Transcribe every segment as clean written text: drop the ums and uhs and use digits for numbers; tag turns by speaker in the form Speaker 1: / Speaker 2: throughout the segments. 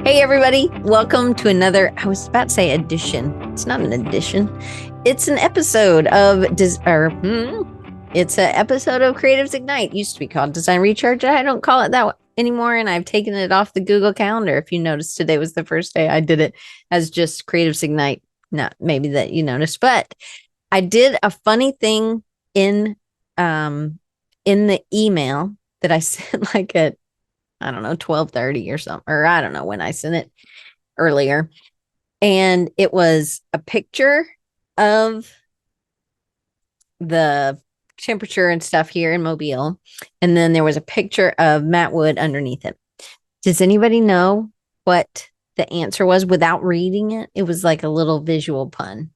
Speaker 1: Hey, everybody. Welcome to another, I was about to say edition. It's not an edition. It's an episode of, it's an episode of Creatives Ignite. It used to be called Design Recharge. I don't call it that anymore. And I've taken it off the Google Calendar. If you noticed, today was the first day I did it as just Creatives Ignite. Not maybe that you noticed, but I did a funny thing in the email that I sent like at, I don't know, 12:30 or something, or I don't know when I sent it earlier. And it was a picture of the temperature and stuff here in Mobile. And then there was a picture of Matt Wood underneath it. Does anybody know what the answer was without reading it? It was like a little visual pun.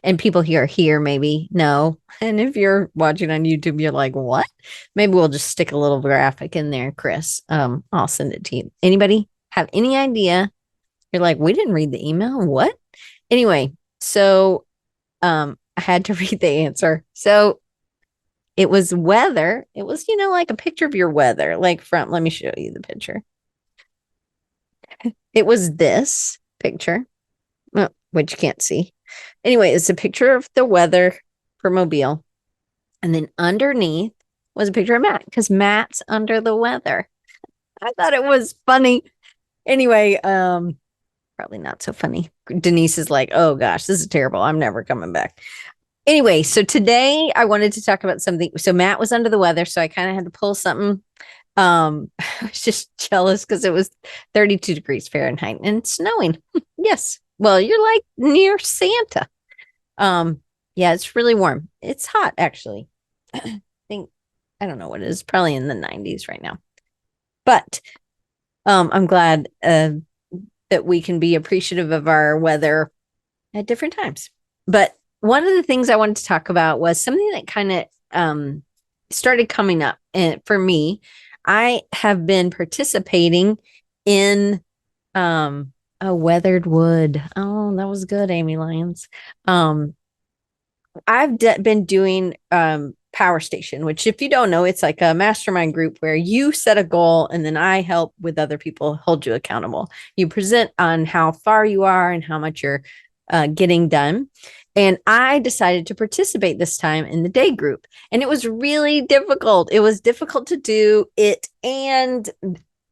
Speaker 1: And people here maybe know. And if you're watching on YouTube, you're like, what? Maybe we'll just stick a little graphic in there, Chris. I'll send it to you. Anybody have any idea? You're like, we didn't read the email. What? Anyway, so I had to read the answer. So it was weather. It was, like a picture of your weather, like from, let me show you the picture. It was this picture, which you can't see. Anyway, it's a picture of the weather for Mobile. And then underneath was a picture of Matt because Matt's under the weather. I thought it was funny. Anyway, probably not so funny. Denise is like, oh gosh, this is terrible. I'm never coming back. Anyway, so today I wanted to talk about something. So Matt was under the weather, so I kind of had to pull something. I was just jealous because it was 32 degrees Fahrenheit and snowing. Yes. Well, you're like near Santa. Yeah, it's really warm. It's hot, actually. I think, I don't know what it is, probably in the 90s right now. But I'm glad that we can be appreciative of our weather at different times. But one of the things I wanted to talk about was something that kind of started coming up. And for me, I have been participating in a weathered wood. Oh, that was good, Amy Lyons. I've been doing Power Station, which if you don't know, it's like a mastermind group where you set a goal and then I help with other people hold you accountable. You present on how far you are and how much you're getting done. And I decided to participate this time in the day group. And it was really difficult. It was difficult to do it and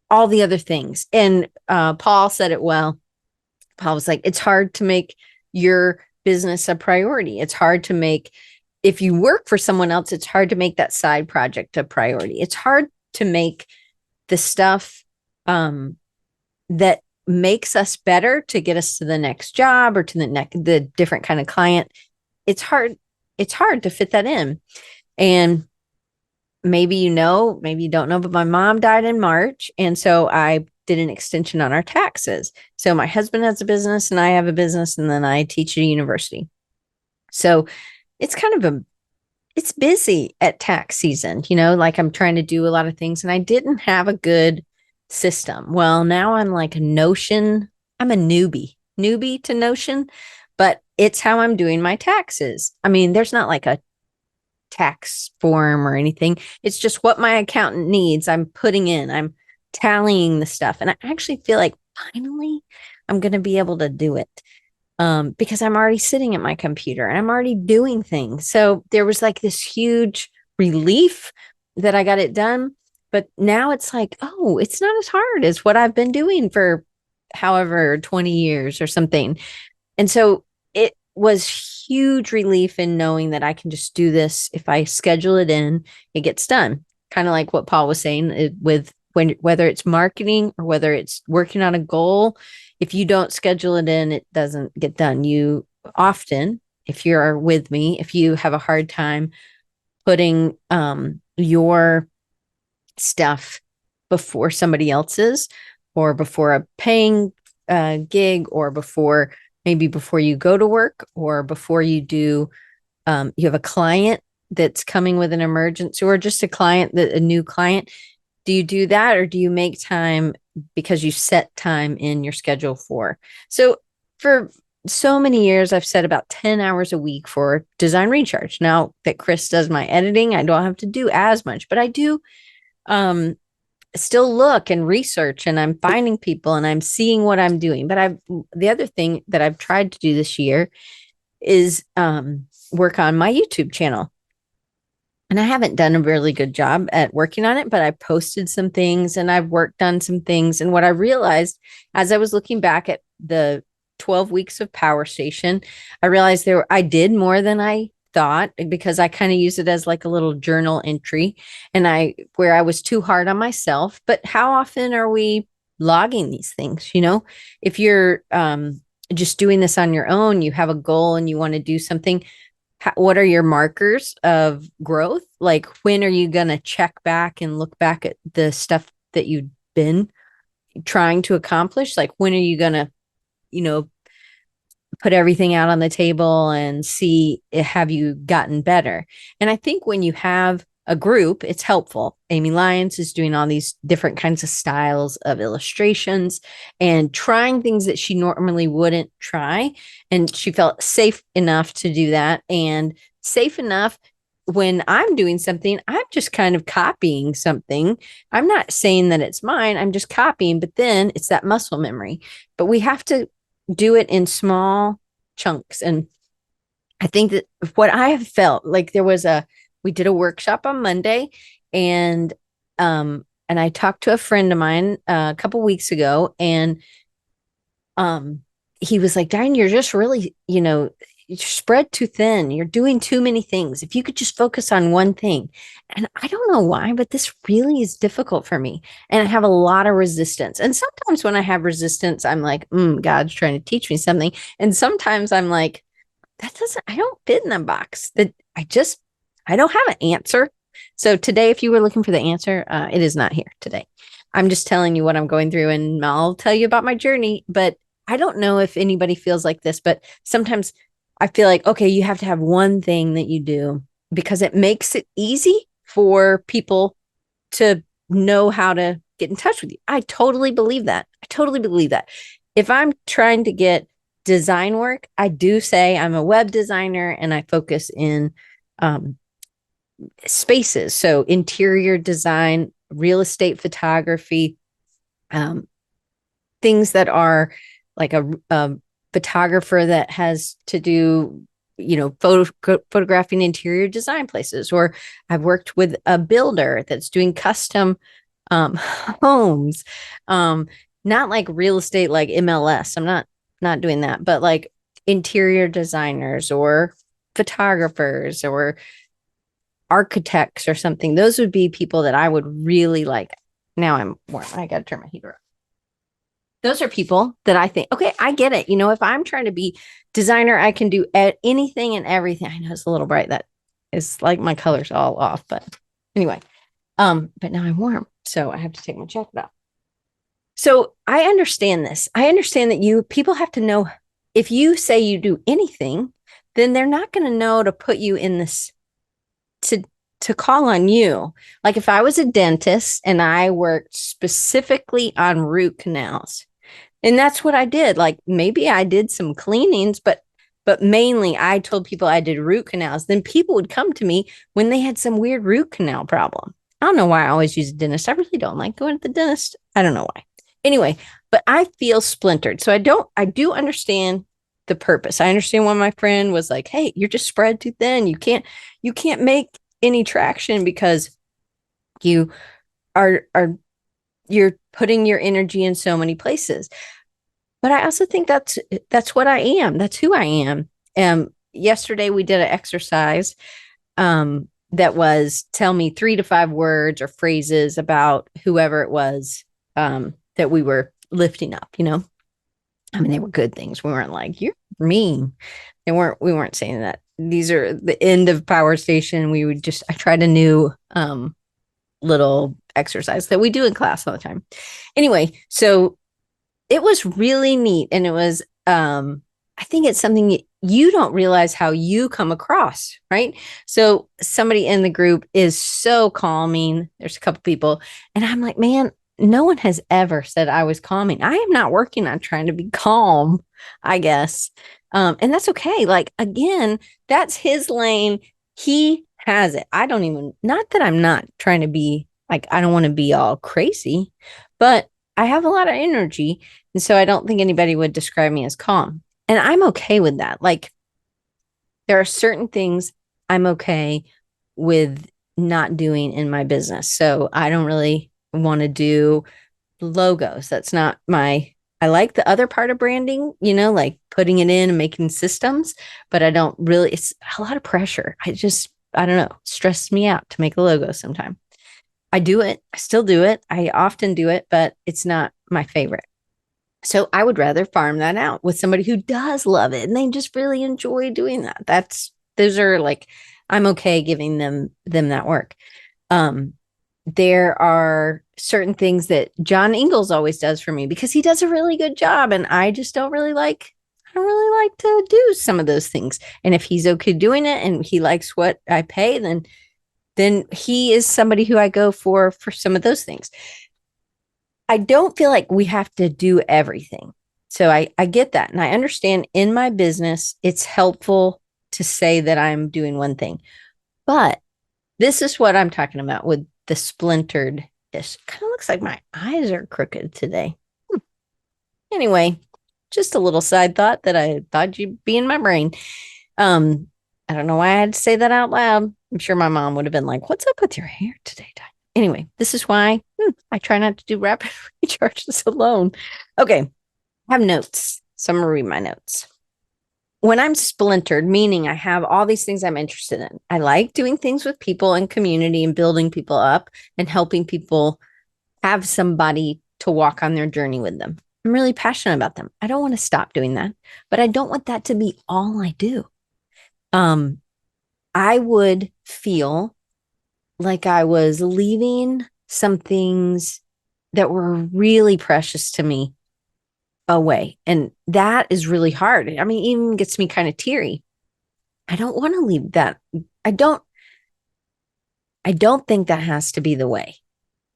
Speaker 1: all the other things. And Paul said it well. Paul was like, it's hard to make your business a priority. It's hard to make, if you work for someone else, it's hard to make that side project a priority. It's hard to make the stuff that makes us better to get us to the next job or to the different kind of client. It's hard to fit that in. And maybe you know, maybe you don't know, but my mom died in March. And so I did an extension on our taxes. So my husband has a business and I have a business, and then I teach at a university. So it's kind of it's busy at tax season, like I'm trying to do a lot of things and I didn't have a good system. Well, now I'm like a Notion. I'm a newbie to Notion, but it's how I'm doing my taxes. I mean, there's not like a tax form or anything. It's just what my accountant needs. I'm putting in, I'm tallying the stuff. And I actually feel like finally I'm going to be able to do it because I'm already sitting at my computer and I'm already doing things. So there was like this huge relief that I got it done. But now it's like, oh, it's not as hard as what I've been doing for however 20 years or something. And so it was huge relief in knowing that I can just do this. If I schedule it in, it gets done. Kind of like what Paul was saying with whether it's marketing or whether it's working on a goal, if you don't schedule it in, it doesn't get done. You often, if you're with me, if you have a hard time putting your stuff before somebody else's or before a paying gig or before you go to work or before you do, you have a client that's coming with an emergency or just a new client. Do you do that or do you make time because you set time in your schedule for? So for so many years, I've set about 10 hours a week for Design Recharge. Now that Chris does my editing, I don't have to do as much, but I do still look and research, and I'm finding people and I'm seeing what I'm doing. But the other thing that I've tried to do this year is work on my YouTube channel. And I haven't done a really good job at working on it, but I posted some things and I've worked on some things. And what I realized as I was looking back at the 12 weeks of Power Station, I realized I did more than I thought, because I kind of use it as like a little journal entry, and where I was too hard on myself. But how often are we logging these things? If you're just doing this on your own, you have a goal and you want to do something, what are your markers of growth? Like, when are you going to check back and look back at the stuff that you've been trying to accomplish? Like, when are you going to, put everything out on the table and see, have you gotten better? And I think when you have a group, it's helpful. Amy Lyons is doing all these different kinds of styles of illustrations and trying things that she normally wouldn't try. And she felt safe enough to do that, and safe enough when I'm doing something, I'm just kind of copying something. I'm not saying that it's mine, I'm just copying, but then it's that muscle memory. But we have to do it in small chunks. And I think that what I have felt like, we did a workshop on Monday, and I talked to a friend of mine a couple weeks ago, and he was like, Diane, you're just really, you're spread too thin. You're doing too many things. If you could just focus on one thing. And I don't know why, but this really is difficult for me. And I have a lot of resistance. And sometimes when I have resistance, I'm like, God's trying to teach me something. And sometimes I'm like, I don't fit in that box. I don't have an answer. So today, if you were looking for the answer, it is not here today. I'm just telling you what I'm going through, and I'll tell you about my journey. But I don't know if anybody feels like this, but sometimes I feel like, okay, you have to have one thing that you do because it makes it easy for people to know how to get in touch with you. I totally believe that. If I'm trying to get design work, I do say I'm a web designer and I focus in spaces. So interior design, real estate photography, things that are like a photographer that has to do, photographing interior design places. Or I've worked with a builder that's doing custom homes, not like real estate, like MLS. I'm not doing that, but like interior designers or photographers or architects or something. Those would be people that I would really like. Now I'm warm. I got to turn my heater up. Those are people that I think, okay, I get it. If I'm trying to be designer, I can do anything and everything. I know it's a little bright. That is like my color's all off, but anyway, but now I'm warm, so I have to take my jacket off. So I understand this. I understand that people have to know, if you say you do anything, then they're not going to know to put you in this, to call on you. Like if I was a dentist and I worked specifically on root canals, and that's what I did. Like maybe I did some cleanings, but mainly I told people I did root canals. Then people would come to me when they had some weird root canal problem. I don't know why I always use a dentist. I really don't like going to the dentist. I don't know why. Anyway, but I feel splintered. So I do understand the purpose. I understand why my friend was like, hey, you're just spread too thin. You can't make any traction because you you're putting your energy in so many places. But I also think that's what I am. That's who I am. Yesterday we did an exercise that was tell me 3 to 5 words or phrases about whoever it was that we were lifting up, I mean, they were good things. We weren't like, you're mean. We weren't saying that. These are the end of Power Station. I tried a new little exercise that we do in class all the time. Anyway, so it was really neat. And it was, I think it's something you don't realize how you come across, right? So somebody in the group is so calming. There's a couple people, and I'm like, man, no one has ever said I was calming. I am not working on trying to be calm, I guess. And that's okay. Like, again, that's his lane. He has it. Not that I'm not trying to be Like, I don't want to be all crazy, but I have a lot of energy. And so I don't think anybody would describe me as calm. And I'm okay with that. Like, there are certain things I'm okay with not doing in my business. So I don't really want to do logos. That's not my, I like the other part of branding, like putting it in and making systems, but I don't really, it's a lot of pressure. I don't know, stresses me out to make a logo sometime. I do it. I still do it. I often do it, but it's not my favorite. So I would rather farm that out with somebody who does love it and they just really enjoy doing that. Those are like, I'm okay giving them that work. Um, there are certain things that John Ingalls always does for me because he does a really good job. And I don't really like to do some of those things. And if he's okay doing it and he likes what I pay, then he is somebody who I go for some of those things. I don't feel like we have to do everything. So I get that. And I understand in my business, it's helpful to say that I'm doing one thing. But this is what I'm talking about with the splintered dish. Kind of looks like my eyes are crooked today. Anyway, just a little side thought that I thought you'd be in my brain. I don't know why I had to say that out loud. I'm sure my mom would have been like, "What's up with your hair today, Di?" Anyway, this is why I try not to do rapid recharges alone. Okay, I have notes. So I'm going to read my notes. When I'm splintered, meaning I have all these things I'm interested in, I like doing things with people and community and building people up and helping people have somebody to walk on their journey with them. I'm really passionate about them. I don't want to stop doing that, but I don't want that to be all I do. I would feel like I was leaving some things that were really precious to me away. And that is really hard. I mean, even gets me kind of teary. I don't want to leave that. I don't think that has to be the way.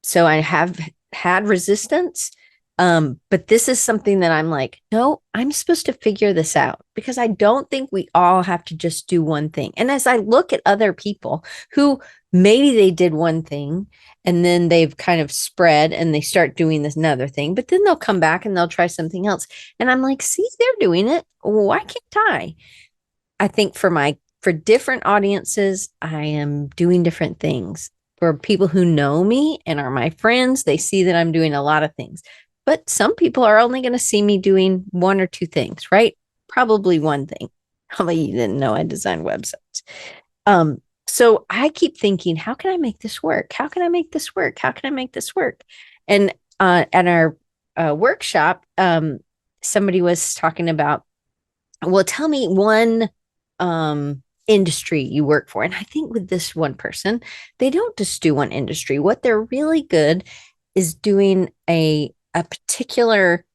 Speaker 1: So I have had resistance. But this is something that I'm like, no, I'm supposed to figure this out because I don't think we all have to just do one thing. And as I look at other people who maybe they did one thing and then they've kind of spread and they start doing this another thing, but then they'll come back and they'll try something else. And I'm like, see, they're doing it. Why can't I? I think for different audiences, I am doing different things. For people who know me and are my friends, they see that I'm doing a lot of things. But some people are only going to see me doing one or two things, right? Probably one thing. Although you didn't know I designed websites. So I keep thinking, how can I make this work? How can I make this work? How can I make this work? And at our workshop, somebody was talking about, well, tell me one industry you work for. And I think with this one person, they don't just do one industry. What they're really good is doing a particular,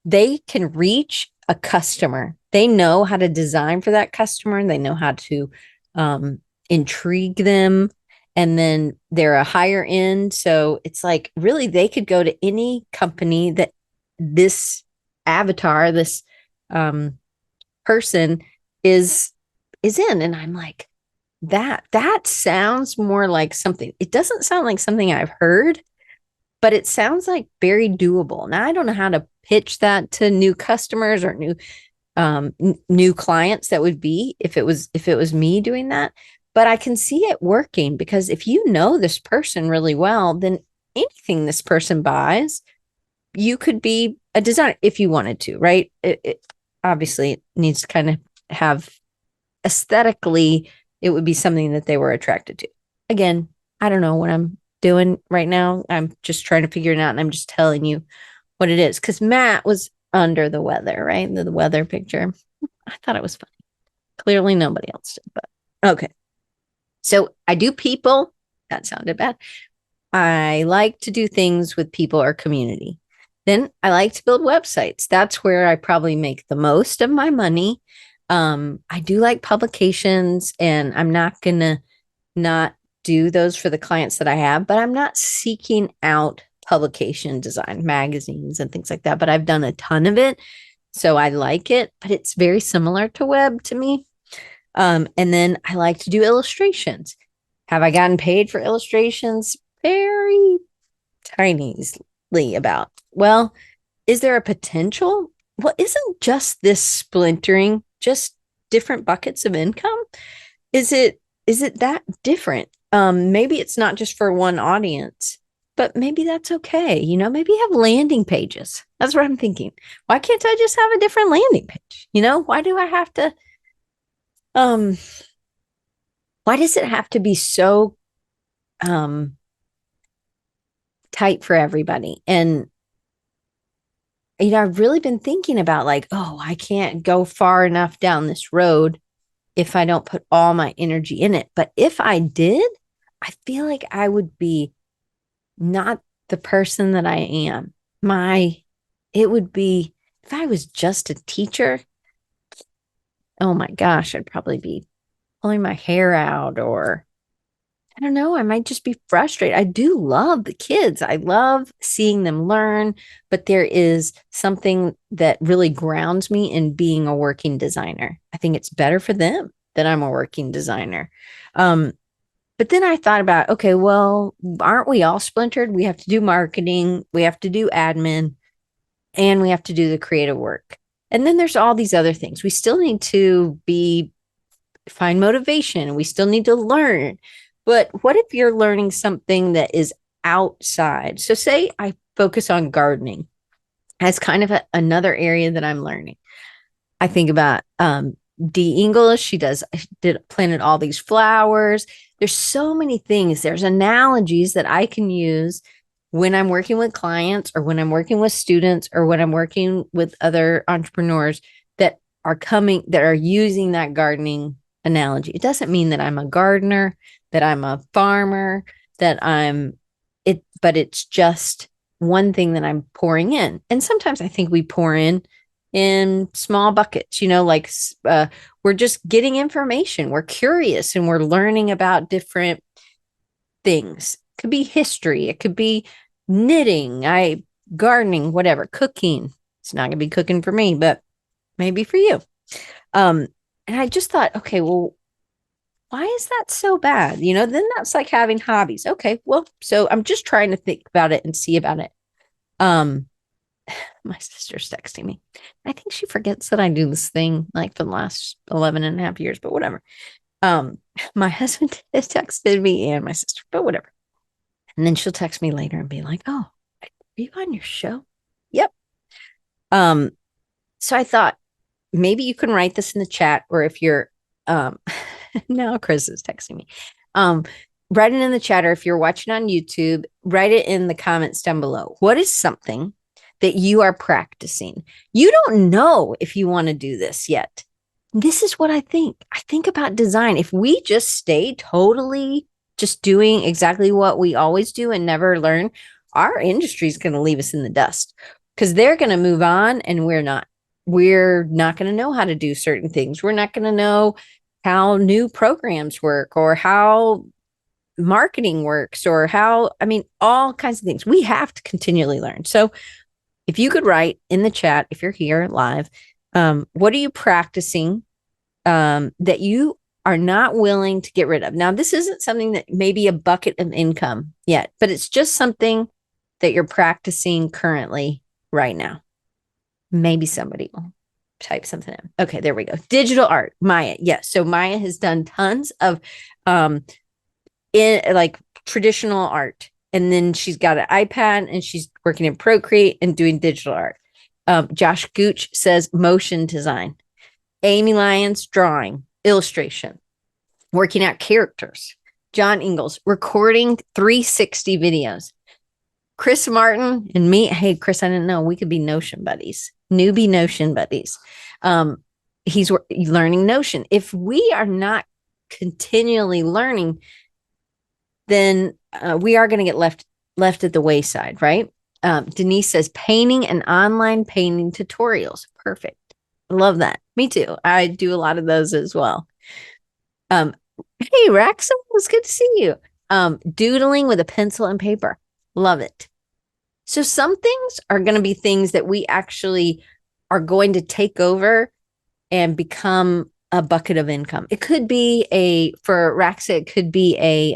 Speaker 1: they can reach a customer. They know how to design for that customer. And they know how to intrigue them. And then they're a higher end. So it's like really they could go to any company that this avatar, this person is in. And I'm like, that sounds more like something. It doesn't sound like something I've heard, but it sounds like very doable. Now I don't know how to pitch that to new customers or new clients. That would be if it was me doing that. But I can see it working because if you know this person really well, then anything this person buys, you could be a designer if you wanted to, right? It obviously needs to kind of have aesthetically, it would be something that they were attracted to. Again, I don't know what I'm doing right now. I'm just trying to figure it out, and I'm just telling you what it is. Because Matt was under the weather, right? The weather picture. I thought it was funny. Clearly nobody else did, but okay. So I do people. That sounded bad. I like to do things with people or community. Then I like to build websites. That's where I probably make the most of my money. I do like publications, and I'm not gonna not do those for the clients that I have, but I'm not seeking out publication design, magazines and things like that. But I've done a ton of it. So I like it, but it's very similar to web to me. And then I like to do illustrations. Have I gotten paid for illustrations? very tinily about. Well, is there a potential? Well, isn't just this splintering just different buckets of income? Is it that different? Maybe it's not just for one audience, but maybe that's okay. Maybe have landing pages. That's what I'm thinking. Why can't I just have a different landing page? Why do I have to um why does it have to be so um tight for everybody? And I've really been thinking about like, oh, I can't go far enough down this road if I don't put all my energy in it. But if I did, I feel like I would be not the person that I am. It would be, if I was just a teacher, oh my gosh, I'd probably be pulling my hair out, or I don't know, I might just be frustrated. I do love the kids. I love seeing them learn, but there is something that really grounds me in being a working designer. I think it's better for them that I'm a working designer. But then I thought about, okay, well, aren't we all splintered? We have to do marketing, we have to do admin, and we have to do the creative work. And then there's all these other things. We still need to find motivation. We still need to learn. But what if you're learning something that is outside? So say I focus on gardening as kind of another area that I'm learning. I think about Dee English. She planted all these flowers. There's so many things. There's analogies that I can use when I'm working with clients, or when I'm working with students, or when I'm working with other entrepreneurs that are using that gardening analogy. It doesn't mean that I'm a gardener, that I'm a farmer, but it's just one thing that I'm pouring in. And sometimes I think we pour in small buckets, like we're just getting information. We're curious and we're learning about different things. It could be history. It could be knitting, gardening, whatever, cooking. It's not going to be cooking for me, but maybe for you. And I just thought, okay, well, why is that so bad? Then that's like having hobbies. Okay, well, so I'm just trying to think about it and see about it. My sister's texting me. I think she forgets that I do this thing like for the last 11 and a half years, but whatever. My husband has texted me and my sister, but whatever. And then she'll text me later and be like, oh, are you on your show? Yep. So I thought maybe you can write this in the chat, or if you're now Chris is texting me. Write it in the chat, or if you're watching on YouTube, write it in the comments down below. What is something that you are practicing? You don't know if you want to do this yet. This is what I think. I think about design. If we just stay totally just doing exactly what we always do and never learn, our industry is going to leave us in the dust, because they're going to move on and we're not. We're not going to know how to do certain things. We're not going to know how new programs work, or how marketing works, or all kinds of things. We have to continually learn. So if you could write in the chat, if you're here live, what are you practicing that you are not willing to get rid of? Now, this isn't something that may be a bucket of income yet, but it's just something that you're practicing currently right now. Maybe somebody will type something in. Okay, there we go. Digital art, Maya. Yes. So Maya has done tons of in like traditional art. And then she's got an iPad and she's working in Procreate and doing digital art. Josh Gooch says motion design. Amy Lyons, drawing, illustration, working out characters. John Ingalls, recording 360 videos. Chris Martin and me. Hey, Chris, I didn't know we could be Notion buddies, newbie Notion buddies. He's learning Notion. If we are not continually learning, then we are going to get left at the wayside, right? Denise says painting and online painting tutorials. Perfect. Love that. Me too. I do a lot of those as well. Hey, Raxa, it was good to see you. Doodling with a pencil and paper. Love it. So some things are going to be things that we actually are going to take over and become a bucket of income. It could be for Raxa, it could be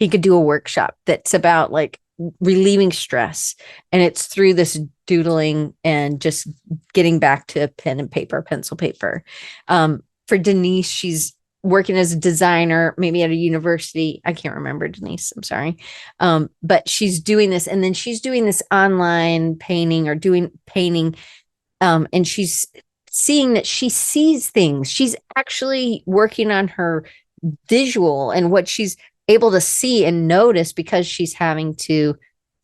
Speaker 1: he could do a workshop that's about like relieving stress. And it's through this doodling and just getting back to pen and paper, pencil paper. For Denise, she's working as a designer, maybe at a university. I can't remember Denise. I'm sorry. But she's doing this, and then she's doing this online painting or doing painting. And she's seeing that she sees things. She's actually working on her visual and what she's able to see and notice because she's having to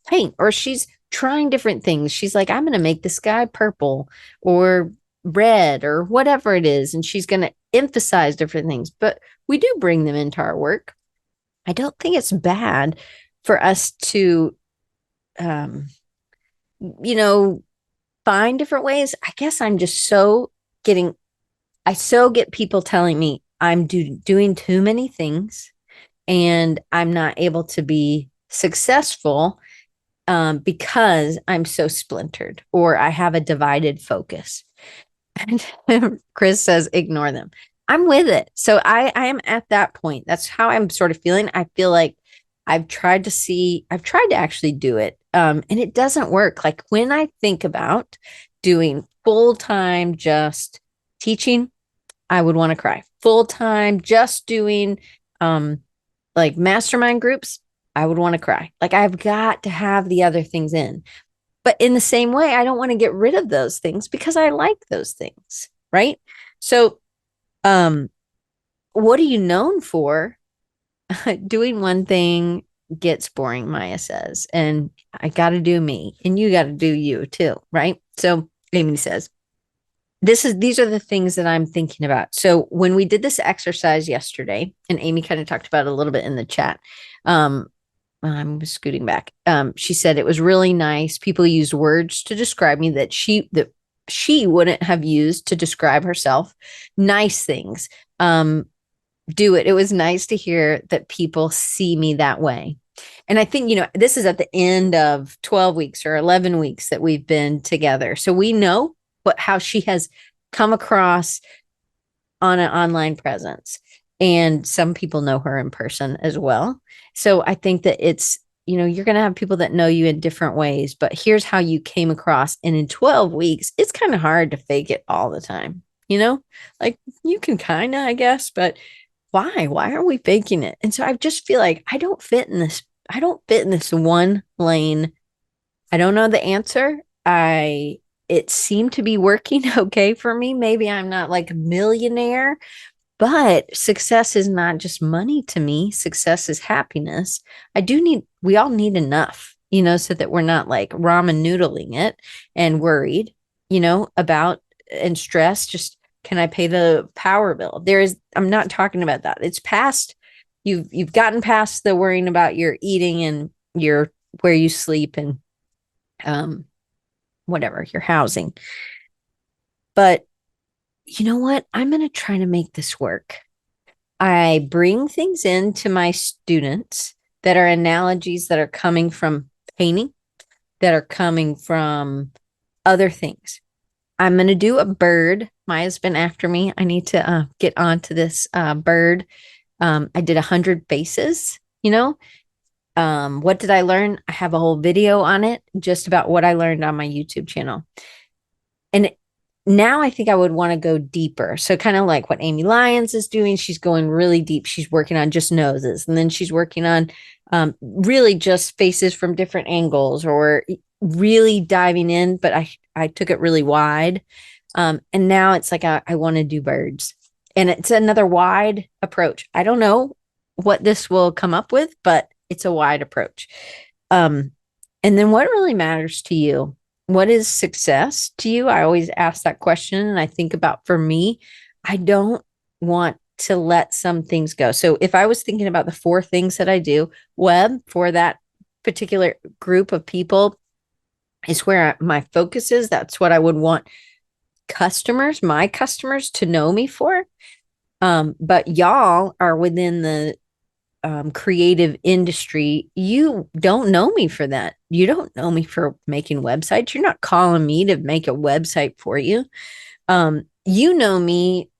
Speaker 1: paint, or she's trying different things. She's like, I'm going to make the sky purple or red or whatever it is. And she's going to emphasize different things, but we do bring them into our work. I don't think it's bad for us to, you know, find different ways. I guess I'm just I so get people telling me I'm doing too many things and I'm not able to be successful because I'm so splintered or I have a divided focus. And Chris says, ignore them. I'm with it. So I am at that point. That's how I'm sort of feeling. I feel like I've tried to actually do it. And it doesn't work. Like when I think about doing full time just teaching, I would want to cry. Full time just doing like mastermind groups, I would want to cry. Like I've got to have the other things in. But in the same way, I don't want to get rid of those things because I like those things, right? So, what are you known for? Doing one thing gets boring, Maya says, and I got to do me, and you got to do you too, right? So Amy says, these are the things that I'm thinking about. So when we did this exercise yesterday, and Amy kind of talked about it a little bit in the chat, I'm scooting back. She said it was really nice. People used words to describe me that she wouldn't have used to describe herself. Nice things. Do it. It was nice to hear that people see me that way. And I think, this is at the end of 12 weeks or 11 weeks that we've been together. So we know how she has come across on an online presence. And some people know her in person as well. So I think that it's, you're going to have people that know you in different ways, but here's how you came across. And in 12 weeks, it's kind of hard to fake it all the time. Like you can kind of, I guess, but why are we faking it? And so I just feel like I don't fit in this one lane. I don't know the answer. It seemed to be working okay for me. Maybe I'm not like a millionaire, but success is not just money to me. Success is happiness. We all need enough, so that we're not like ramen noodling it and worried, about and stressed. Just, can I pay the power bill? I'm not talking about that. It's past, you've gotten past the worrying about your eating and your, where you sleep and, whatever, your housing. But you know what? I'm going to try to make this work. I bring things into my students that are analogies that are coming from painting, that are coming from other things. I'm going to do a bird. Maya's been after me. I need to get onto this bird. I did 100 faces, what did I learn? I have a whole video on it, just about what I learned on my YouTube channel. And now I think I would want to go deeper. So kind of like what Amy Lyons is doing. She's going really deep. She's working on just noses. And then she's working on really just faces from different angles, or really diving in. But I took it really wide. And now it's like I want to do birds. And it's another wide approach. I don't know what this will come up with, but it's a wide approach. And then what really matters to you? What is success to you? I always ask that question. And I think about, for me, I don't want to let some things go. So if I was thinking about the 4 things that I do, web for that particular group of people is where my focus is. That's what I would want my customers to know me for. But y'all are within the creative industry. You don't know me for that. You don't know me for making websites. You're not calling me to make a website for you. You know me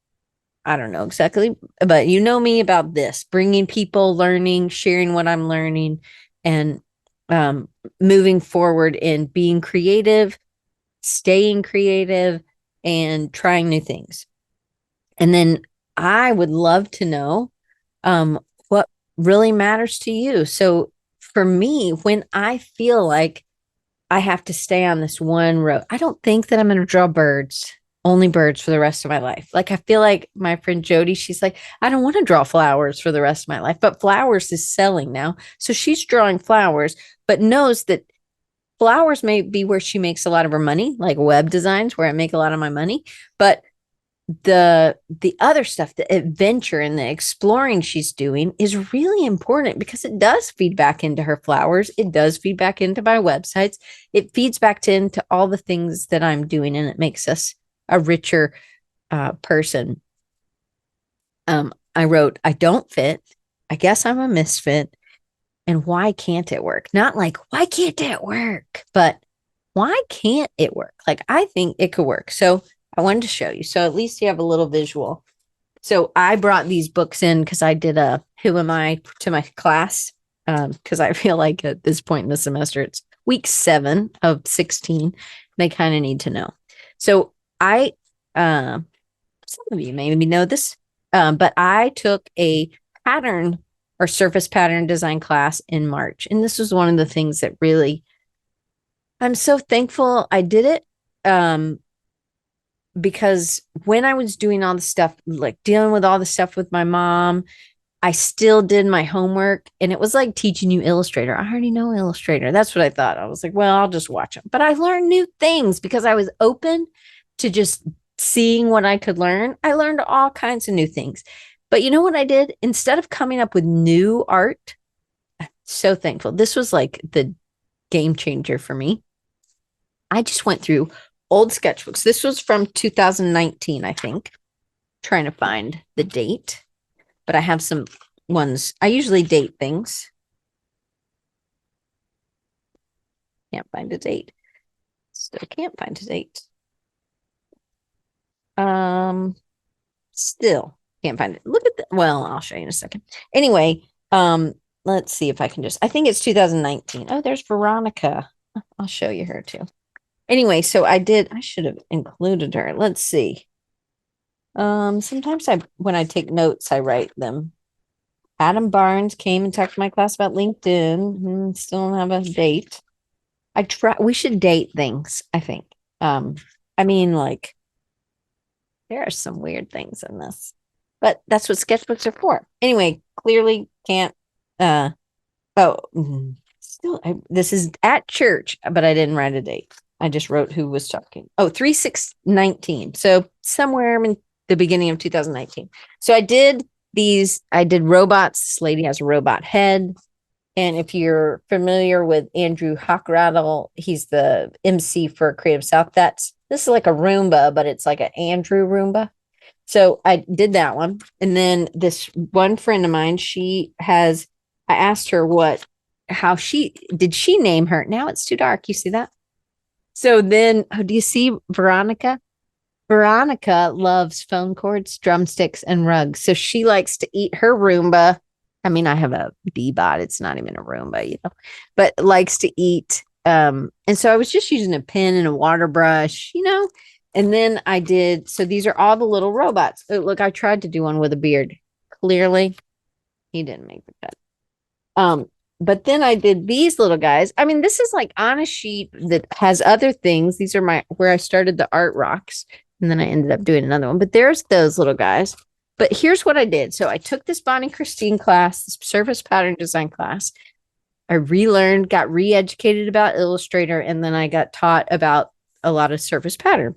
Speaker 1: I don't know exactly, but you know me about this, bringing people, learning, sharing what I'm learning, and um, moving forward in being creative, staying creative, and trying new things. And then I would love to know what really matters to you. So for me, when I feel like I have to stay on this one road, I don't think that I'm going to draw birds, only birds for the rest of my life. Like I feel like my friend Jody, she's like, I don't want to draw flowers for the rest of my life, but flowers is selling now. So she's drawing flowers, but knows that flowers may be where she makes a lot of her money, like web designs where I make a lot of my money, but the other stuff, the adventure and the exploring she's doing is really important because it does feed back into her flowers. It does feed back into my websites. It feeds back into all the things that I'm doing, and it makes us a richer person. I wrote, I don't fit. I guess I'm a misfit. And why can't it work? Not like, why can't it work? But why can't it work? Like, I think it could work. So I wanted to show you. So at least you have a little visual. So I brought these books in because I did a Who Am I to my class. Because I feel like at this point in the semester, it's week 7 of 16. They kind of need to know. So some of you maybe know this, but I took a pattern or surface pattern design class in March. And this was one of the things that really, I'm so thankful I did it. Because when I was doing all the stuff, like dealing with all the stuff with my mom, I still did my homework, and it was like teaching you Illustrator. I already know Illustrator. That's what I thought. I was like, well, I'll just watch them. But I learned new things because I was open to just seeing what I could learn. I learned all kinds of new things. But you know what I did? Instead of coming up with new art, I'm so thankful. This was like the game changer for me. I just went through old sketchbooks. This was from 2019, I think. Trying to find the date, but I have some ones. I usually date things. Can't find a date. Still can't find a date. Still can't find it. Look at the, well, I'll show you in a second. Anyway, let's see if I can just, I think it's 2019. Oh, there's Veronica. I'll show you her too. Anyway, so I should have included her. Let's see. Sometimes when I take notes, I write them. Adam Barnes came and talked to my class about LinkedIn. Still don't have a date. We should date things, I think. I mean, like, there are some weird things in this, but that's what sketchbooks are for. Anyway, clearly can't, this is at church, but I didn't write a date. I just wrote who was talking. Oh, 3/6/19. So somewhere in the beginning of 2019. So I did robots. This lady has a robot head. And if you're familiar with Andrew Hockrattle, he's the MC for Creative South. This is like a Roomba, but it's like an Andrew Roomba. So I did that one. And then this one friend of mine, I asked her did she name her? Now it's too dark. You see that? So then, do you see Veronica? Veronica loves phone cords, drumsticks, and rugs. So she likes to eat her Roomba. I mean, I have a Bee-Bot. It's not even a Roomba, but likes to eat. And so I was just using a pen and a water brush, and then so these are all the little robots. Oh, look, I tried to do one with a beard. Clearly, he didn't make the cut. But then I did these little guys. I mean, this is like on a sheet that has other things. These are where I started the art rocks. And then I ended up doing another one. But there's those little guys. But here's what I did. So I took this Bonnie Christine class, this surface pattern design class. I relearned, got re-educated about Illustrator, and then I got taught about a lot of surface pattern.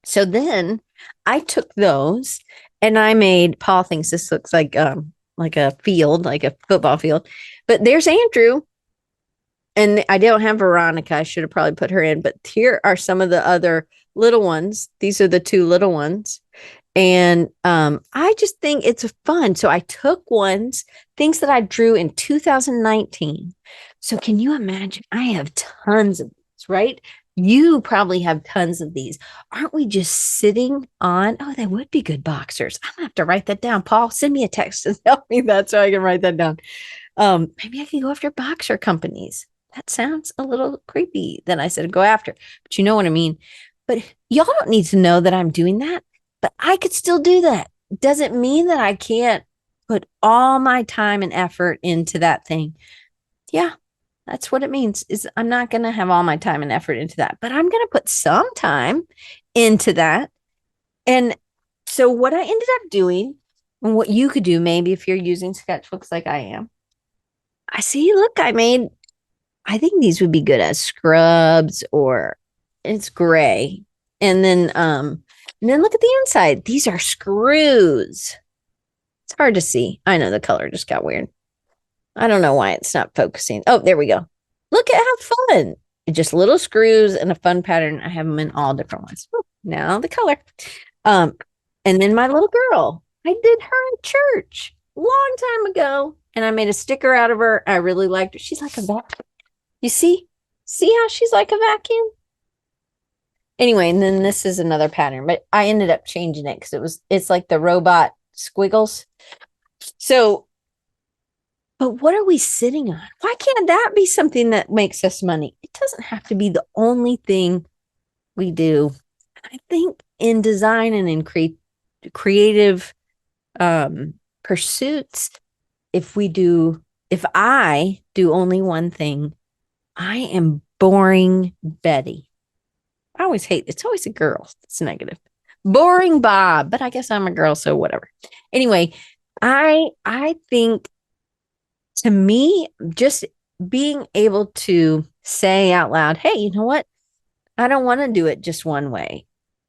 Speaker 1: So then I took those and I made, Paul thinks this looks like a field, like a football field. But there's Andrew. And I don't have Veronica. I should have probably put her in. But here are some of the other little ones. These are the 2 little ones. And I just think it's fun. So I took things that I drew in 2019. So can you imagine? I have tons of these, right? You probably have tons of these. Aren't we just sitting on? Oh, they would be good boxers. I'm gonna have to write that down. Paul, send me a text and tell me that so I can write that down. Maybe I can go after boxer companies. That sounds a little creepy. Then I said go after, but you know what I mean. But y'all don't need to know that I'm doing that, but I could still do that. Doesn't mean that I can't put all my time and effort into that thing. Yeah, that's what it means is I'm not going to have all my time and effort into that, but I'm going to put some time into that. And so what I ended up doing and what you could do maybe if you're using sketchbooks like I am, I see, look, I think these would be good as scrubs or it's gray. And then look at the inside. These are screws. It's hard to see. I know the color just got weird. I don't know why it's not focusing. Oh, there we go. Look at how fun. Just little screws and a fun pattern. I have them in all different ones. Now the color. Um, and then my little girl, I did her in church a long time ago, and I made a sticker out of her. I really liked her. She's like a vacuum. You see? See how she's like a vacuum? Anyway, and then this is another pattern, but I ended up changing it because it's like the robot squiggles. So, but what are we sitting on? Why can't that be something that makes us money? It doesn't have to be the only thing we do. I think in design and in creative pursuits, if I do only one thing, I am boring Betty. I always hate it's always a girl. It's negative. Boring Bob, but I guess I'm a girl, so whatever. Anyway, I think to me, just being able to say out loud, hey, you know what? I don't want to do it just one way.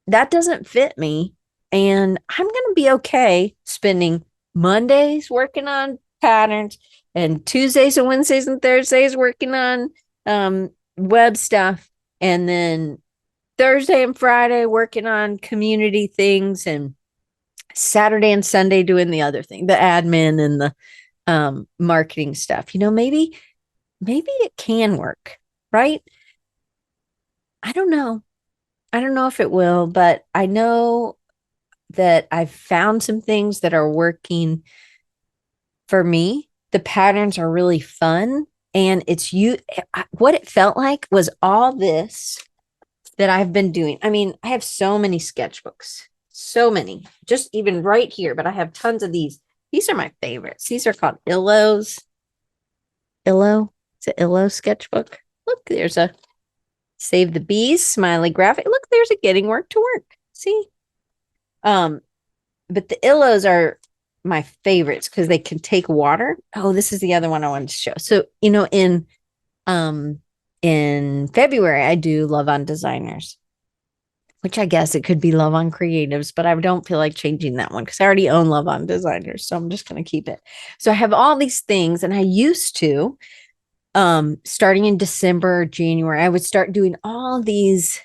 Speaker 1: That doesn't fit me. And I'm going to be okay spending Mondays working on patterns and Tuesdays and Wednesdays and Thursdays working on web stuff. And then Thursday and Friday working on community things and Saturday and Sunday doing the other thing, the admin and the marketing stuff. You know, maybe it can work, right? I don't know. I don't know if it will, but I know that I've found some things that are working for me. The patterns are really fun. And what it felt like was all this that I've been doing. I mean, I have so many sketchbooks, so many, just even right here, but I have tons of these. These are my favorites. These are called Illos. Illo. It's an Illo sketchbook. Look, there's a Save the Bees, smiley graphic. Look, there's a Getting Work to Work. See? But the Illos are my favorites because they can take water. Oh, this is the other one I wanted to show. So, you know, in February, I do Love on Designers, which I guess it could be Love on Creatives, but I don't feel like changing that one because I already own Love on Designers. So I'm just going to keep it. So I have all these things, and I used to, starting in December or January, I would start doing all these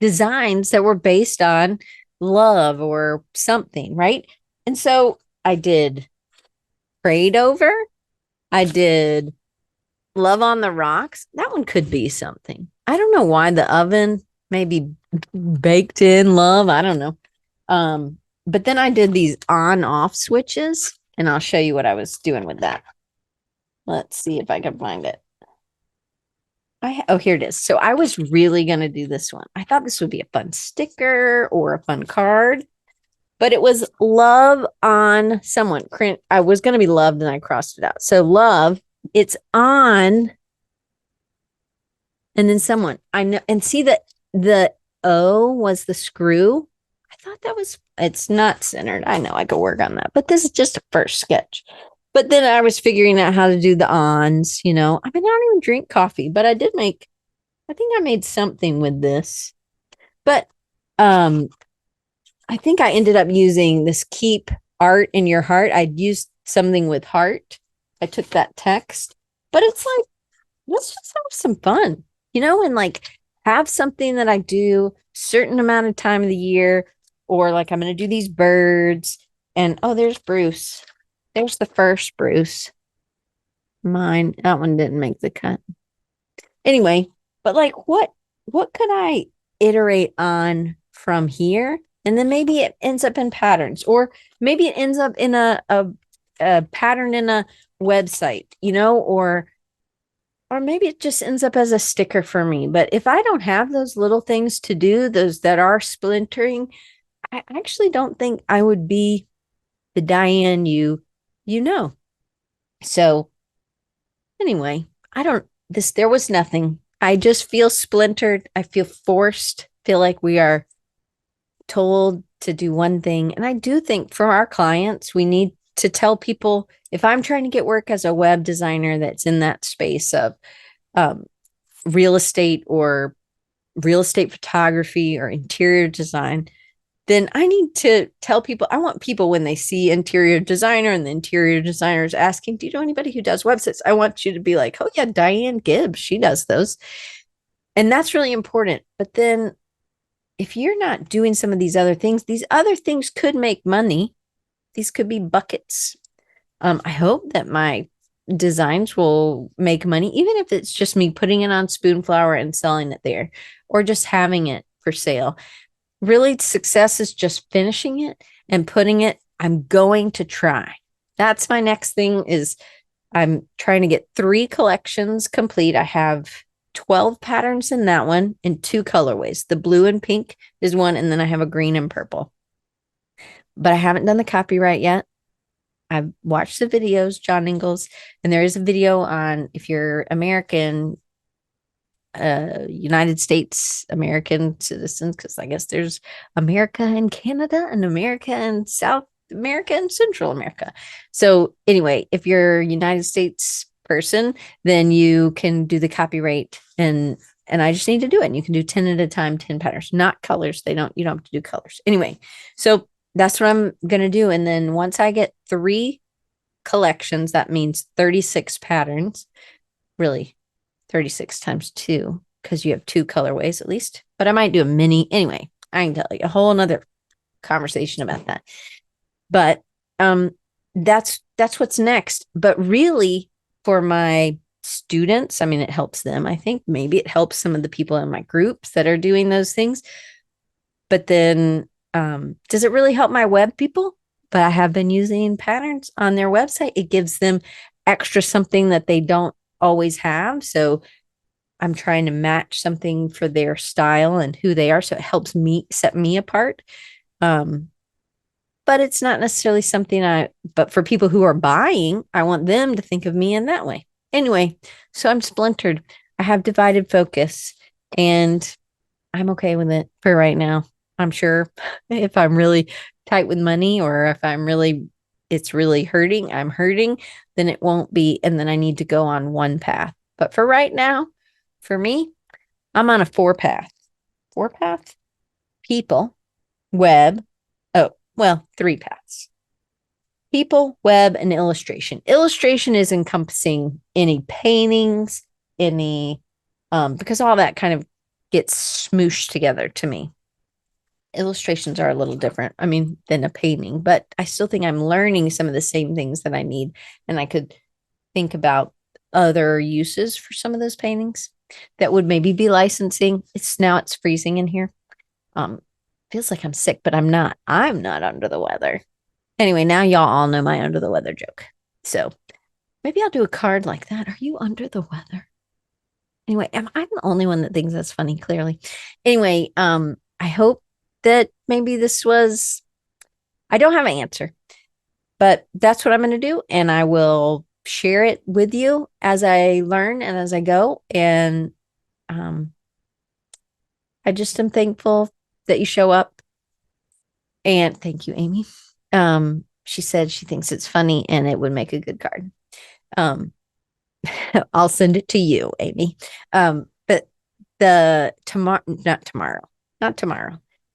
Speaker 1: designs that were based on love or something, right? And so I did Prayed Over. I did Love on the Rocks. That one could be something. I don't know why the oven maybe baked in love. I don't know. But then I did these on-off switches, and I'll show you what I was doing with that. Let's see if I can find it. Oh, here it is. So I was really going to do this one. I thought this would be a fun sticker or a fun card, but it was love on someone. I was going to be loved and I crossed it out. So love, it's on, and then someone. I know, and see that the O was the screw. I thought it's not centered. I know I could work on that, but this is just a first sketch. But then I was figuring out how to do the ons, you know. I mean, I don't even drink coffee, but I think I made something with this. But I think I ended up using this Keep Art in Your Heart. I'd used something with heart. I took that text, but it's like, let's just have some fun, you know, and like have something that I do certain amount of time of the year, or like I'm going to do these birds. And oh, there's Bruce. There's the first Bruce. Mine. That one didn't make the cut. Anyway, but like what what could I iterate on from here? And then maybe it ends up in patterns, or maybe it ends up in a pattern in a website, or maybe it just ends up as a sticker for me. But if I don't have those little things to do, those that are splintering, I actually don't think I would be the Diane you know. So anyway, I don't this there was nothing. I just feel splintered. I feel forced, feel like we are told to do one thing. And I do think for our clients, we need to tell people, if I'm trying to get work as a web designer that's in that space of um, real estate or real estate photography or interior design, then I need to tell people. I want people, when they see interior designer and the interior designer is asking, do you know anybody who does websites? I want you to be like, oh yeah, Diane Gibbs, she does those. And that's really important. But then if you're not doing some of these other things could make money. These could be buckets. I hope that my designs will make money, even if it's just me putting it on Spoonflower and selling it there, or just having it for sale. Really, success is just finishing it and putting it. I'm going to try. That's my next thing. Is I'm trying to get 3 collections complete. I have 12 patterns in that one in 2 colorways. The blue and pink is one, and then I have a green and purple. But I haven't done the copyright yet. I've watched the videos, John Ingalls, and there is a video on, if you're American, United States American citizens, because I guess there's America and Canada and America and South America and Central America. So anyway, if you're a United States person, then you can do the copyright, and I just need to do it. And you can do 10 at a time, 10 patterns, not colors. You don't have to do colors. Anyway, so that's what I'm gonna do. And then once I get 3 collections, that means 36 patterns, really 36 times 2, because you have 2 colorways at least. But I might do a mini. Anyway, I can tell you a whole nother conversation about that. But that's what's next. But really, for my students, I mean, it helps them. I think maybe it helps some of the people in my groups that are doing those things. But then does it really help my web people? But I have been using patterns on their website. It gives them extra something that they don't always have. So I'm trying to match something for their style and who they are. So it helps me set me apart. But it's not necessarily something but for people who are buying, I want them to think of me in that way. Anyway, so I'm splintered. I have divided focus, and I'm okay with it for right now. I'm sure if I'm really tight with money, or if it's really hurting, I'm hurting, then it won't be. And then I need to go on one path. But for right now, for me, I'm on a 4 path. 4 path? People, web. Oh, well, 3 paths. People, web, and illustration. Illustration is encompassing any paintings, because all that kind of gets smooshed together to me. Illustrations are a little different, I mean, than a painting, but I still think I'm learning some of the same things that I need. And I could think about other uses for some of those paintings that would maybe be licensing. It's freezing in here. Feels like I'm sick, but I'm not. I'm not under the weather. Anyway, now y'all all know my under the weather joke. So maybe I'll do a card like that. Are you under the weather? Anyway, am I the only one that thinks that's funny? Clearly. Anyway, I hope that maybe I don't have an answer, but that's what I'm going to do. And I will share it with you as I learn and as I go. And I just am thankful that you show up. And thank you, Amy. She said she thinks it's funny and it would make a good card. I'll send it to you, Amy. But not tomorrow.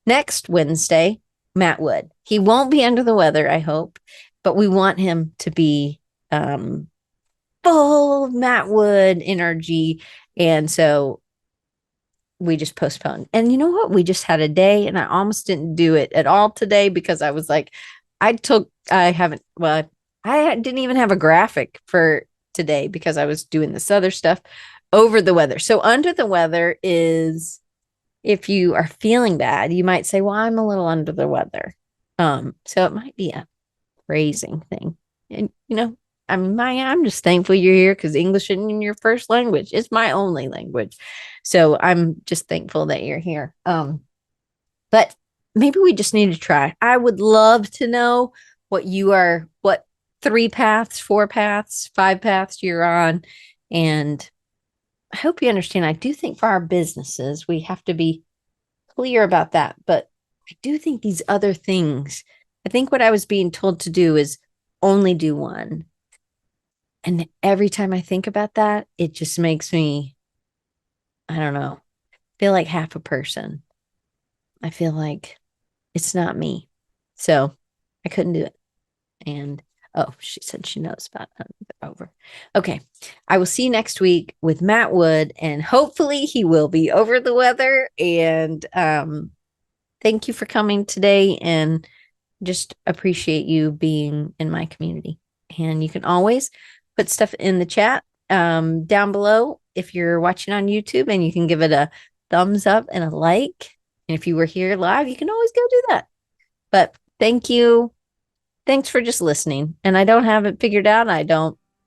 Speaker 1: Next Wednesday, Matt Wood. He won't be under the weather, I hope, but we want him to be full Matt Wood energy. And so we just postponed. And you know what? We just had a day, and I almost didn't do it at all today because I was like, I didn't even have a graphic for today because I was doing this other stuff. over the weather. So under the weather is if you are feeling bad, you might say, well, I'm a little under the weather. So it might be a phrasing thing. And I'm just thankful you're here because English isn't your first language. It's my only language. So I'm just thankful that you're here. But maybe we just need to try. I would love to know what 3 paths, 4 paths, 5 paths you're on. And I hope you understand. I do think for our businesses, we have to be clear about that. But I do think these other things, I think what I was being told to do is only do one. And every time I think about that, it just makes me, I don't know, feel like half a person. I feel like it's not me. So I couldn't do it. And she said she knows about over. Okay. I will see you next week with Matt Wood, and hopefully he will be over the weather. And thank you for coming today, and just appreciate you being in my community. And you can always put stuff in the chat down below if you're watching on YouTube, and you can give it a thumbs up and a like. And if you were here live, you can always go do that. But thank you. Thanks for just listening. And I don't have it figured out. I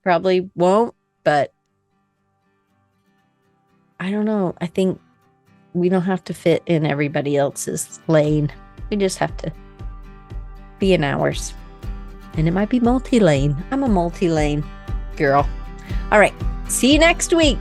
Speaker 1: probably won't, but I don't know. I think we don't have to fit in everybody else's lane. We just have to be in ours. And it might be multi-lane. I'm a multi-lane girl. All right. See you next week.